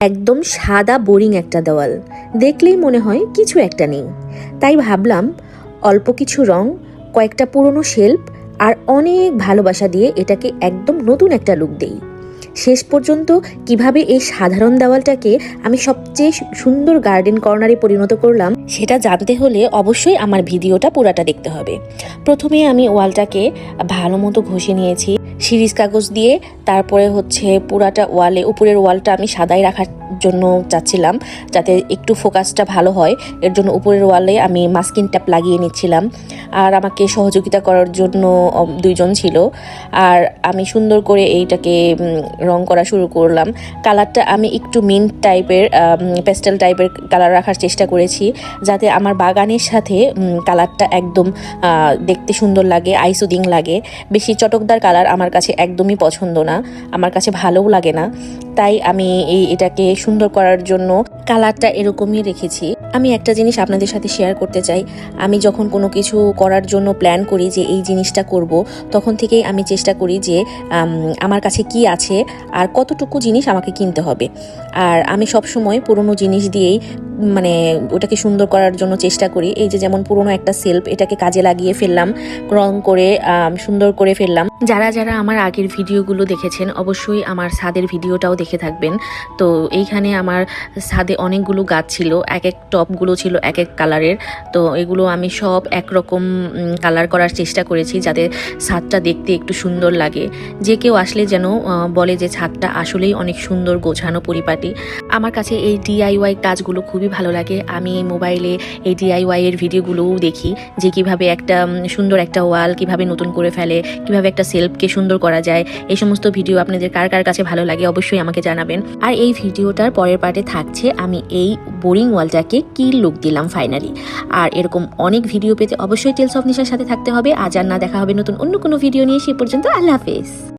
একদম সাদা বোরিং একটা দেওয়াল, দেখলেই মনে হয় কিছু একটা নেই। তাই ভাবলাম অল্প কিছু রং, কয়েকটা পুরনো শেল্ফ আর অনেক ভালোবাসা দিয়ে এটাকে একদম নতুন একটা লুক দেই। শেষ পর্যন্ত কিভাবে এই সাধারণ দেওয়ালটাকে আমি সবচেয়ে সুন্দর গার্ডেন কর্নারে পরিণত করলাম, সেটা জানতে হলে অবশ্যই আমার ভিডিওটা পুরাটা দেখতে হবে। প্রথমে আমি ওয়ালটাকে ভালো মতো ঘষে নিয়েছি সিরিজ কাগজ দিয়ে। তারপরে পুরাটা ওয়ালে, উপরের ওয়ালটা আমি সাদাই রাখার জন্য চাচ্ছিলাম, যাতে একটু ফোকাসটা ভালো হয়। এর জন্য উপরের ওয়ালে আমি মাস্কিং ট্যাপ লাগিয়ে নিচ্ছিলাম। আর আমাকে সহযোগিতা করার জন্য দুইজন ছিল। আর আমি সুন্দর করে এইটাকে রং করা শুরু করলাম। কালারটা আমি একটু মিন্ট টাইপের, পেস্টেল টাইপের কালার রাখার চেষ্টা করেছি, যাতে আমার বাগানের সাথে কালারটা একদম দেখতে সুন্দর লাগে, আইসুদিং লাগে। বেশি চটকদার কালার আমার কাছে একদমই পছন্দ না, আমার কাছে ভালোও লাগে না। তাই আমি এটাকে সুন্দর করার জন্য কালারটা এরকমই রেখেছি। আমি একটা জিনিস আপনাদের সাথে শেয়ার করতে চাই। আমি যখন কোনো কিছু করার জন্য প্ল্যান করি যে এই জিনিসটা করব, তখন থেকেই আমি চেষ্টা করি যে আমার কাছে কি আছে আর কতটুকু জিনিস আমাকে কিনতে হবে। আর আমি সবসময় পুরনো জিনিস দিয়েই ওটাকে সুন্দর করার জন্য চেষ্টা করি। এই যে যেমন পুরনো একটা সেলফ, এটাকে কাজে লাগিয়ে ফেললাম, রং করে সুন্দর করে ফেললাম। যারা যারা আমার আগের ভিডিওগুলো দেখেছেন অবশ্যই আমার ছাদের ভিডিওটাও দেখে থাকবেন। তো এইখানে আমার ছাদে অনেকগুলো গাছ ছিল, এক এক টপগুলো ছিল এক এক কালারের। তো এগুলো আমি সব একরকম কালার করার চেষ্টা করেছি, যাতে ছাদটা দেখতে একটু সুন্দর লাগে। যে কেউ আসলে যেন বলে যে ছাদটা আসলেই অনেক সুন্দর, গোছানো, পরিপাটি। আমার কাছে এই DIY কাজগুলো খুবই ভালো লাগে। আমি মোবাইলে এই DIY এর ভিডিওগুলোও দেখি, যে কিভাবে একটা সুন্দর একটা ওয়াল কিভাবে নতুন করে ফেলে, কিভাবে একটা সেলফকে সুন্দর করা যায়। এই সমস্ত ভিডিও আপনাদের কার কার কাছে ভালো লাগে অবশ্যই আমাকে জানাবেন। আর এই ভিডিওটার পরের পার্টে থাকছে আমি এই বোরিং ওয়ালটাকে কি লুক দিলাম ফাইনালি। আর এরকম অনেক ভিডিও পেতে অবশ্যই টেলস অফ নিশার সাথে থাকতে হবে। আজ আর না, দেখা হবে নতুন অন্য কোনো ভিডিও নিয়ে। সে পর্যন্ত আল্লাহ হাফেজ।